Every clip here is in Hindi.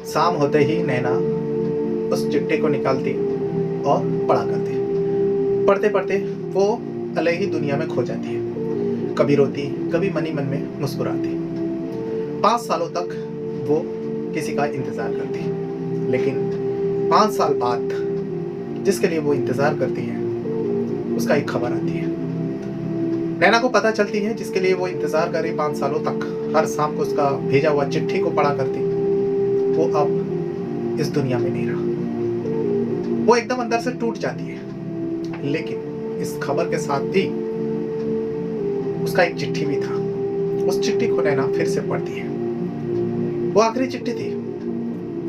शाम होते ही नैना उस चिट्ठी को निकालती और पढ़ा करती। पढ़ते पढ़ते वो अलग ही दुनिया में खो जाती है। कभी रोती, कभी मनी मन में मुस्कुराती। 5 सालों तक वो किसी का इंतजार करती, लेकिन 5 साल बाद जिसके लिए वो इंतजार करती है उसका एक खबर आती है। नैना को पता चलती है जिसके लिए वो इंतजार कर रही 5 सालों तक, हर शाम को उसका भेजा हुआ चिट्ठी को पढ़ा करती, वो अब इस दुनिया में नहीं रहा। वो एकदम अंदर से टूट जाती है, लेकिन इस खबर के साथ भी उसका एक चिट्ठी भी था। उस चिट्ठी को नैना फिर से पढ़ती है। वो आखिरी चिट्ठी थी,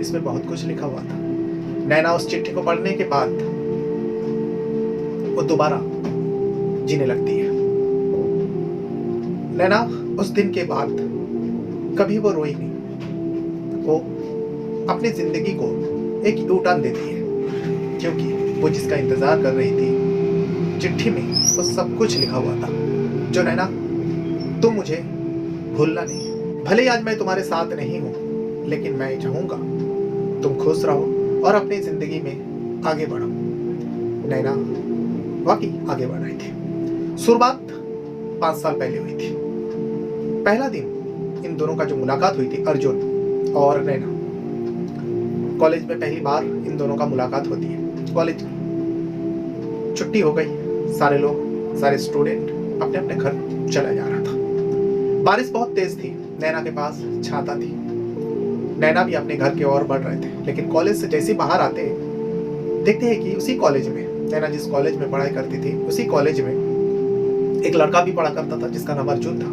इसमें बहुत कुछ लिखा हुआ था। नैना उस चिट्ठी को पढ़ने के बाद वो दोबारा जीने लगती है। नैना उस दिन के बाद कभी वो रोई नहीं। वो अपनी जिंदगी को एक यू टर्न देती है, क्योंकि वो जिसका इंतजार कर रही थी, चिट्ठी में वो सब कुछ लिखा हुआ था। जो नैना, तुम मुझे भूलना नहीं। भले ही आज मैं तुम्हारे साथ नहीं हूं, लेकिन मैं चाहूंगा तुम खुश रहो और अपनी जिंदगी में आगे बढ़ो। नैना वाकई आगे बढ़ रही थी। शुरुआत 5 साल पहले हुई थी। पहला दिन इन दोनों का जो मुलाकात हुई थी, अर्जुन और नैना, कॉलेज में पहली बार इन दोनों का मुलाकात होती है। कॉलेज छुट्टी हो गई, सारे लोग, सारे स्टूडेंट अपने अपने घर चला जा रहा था। बारिश बहुत तेज थी, नैना के पास छाता थी। नैना भी अपने घर की ओर बढ़ रहे थे, लेकिन कॉलेज से जैसे बाहर आते देखते हैं कि उसी कॉलेज में, नैना जिस कॉलेज में पढ़ाई करती थी, उसी कॉलेज में एक लड़का भी पढ़ा करता था जिसका नाम अर्जुन था।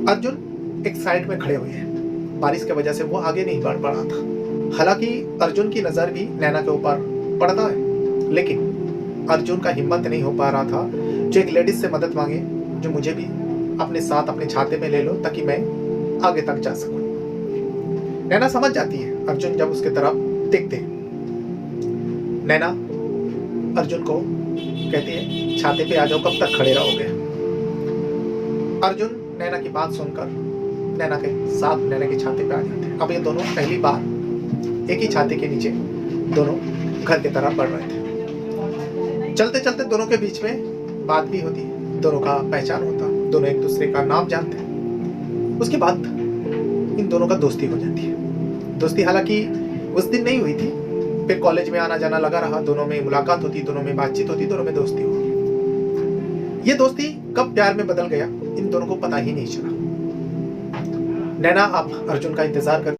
अर्जुन एक साइड में खड़े हुए हैं। बारिश की वजह से वो आगे नहीं बढ़ पा रहा था। हालांकि अर्जुन की नजर भी नैना के ऊपर पड़ता है, लेकिन अर्जुन का हिम्मत नहीं हो पा रहा था जो एक लेडीज से मदद मांगे, जो मुझे भी अपने साथ अपने छाते में ले लो ताकि मैं आगे तक जा सकूं। नैना समझ जाती है अर्जुन जब उसके तरफ देखते हैं। नैना अर्जुन को कहती है, छाते पे आ जाओ, कब तक खड़े रहोगे। अर्जुन नैना की बात सुनकर नैना के साथ नैना के छाते पे आ जाते हैं। अब ये दोनों पहली बार एक ही छाते के नीचे दोनों घर की तरफ बढ़ रहे थे। चलते चलते दोनों के बीच में बात भी होती है, दोनों का पहचान होता, दोनों एक दूसरे का नाम जानते हैं। उसके बाद इन दोनों का दोस्ती हो जाती है। दोस्ती हालांकि उस दिन नहीं हुई थी, फिर कॉलेज में आना जाना लगा रहा, दोनों में मुलाकात होती, दोनों में बातचीत होती, दोनों में दोस्ती होती। ये दोस्ती कब प्यार में बदल गया इन दोनों को पता ही नहीं चला। नैना अब अर्जुन का इंतजार कर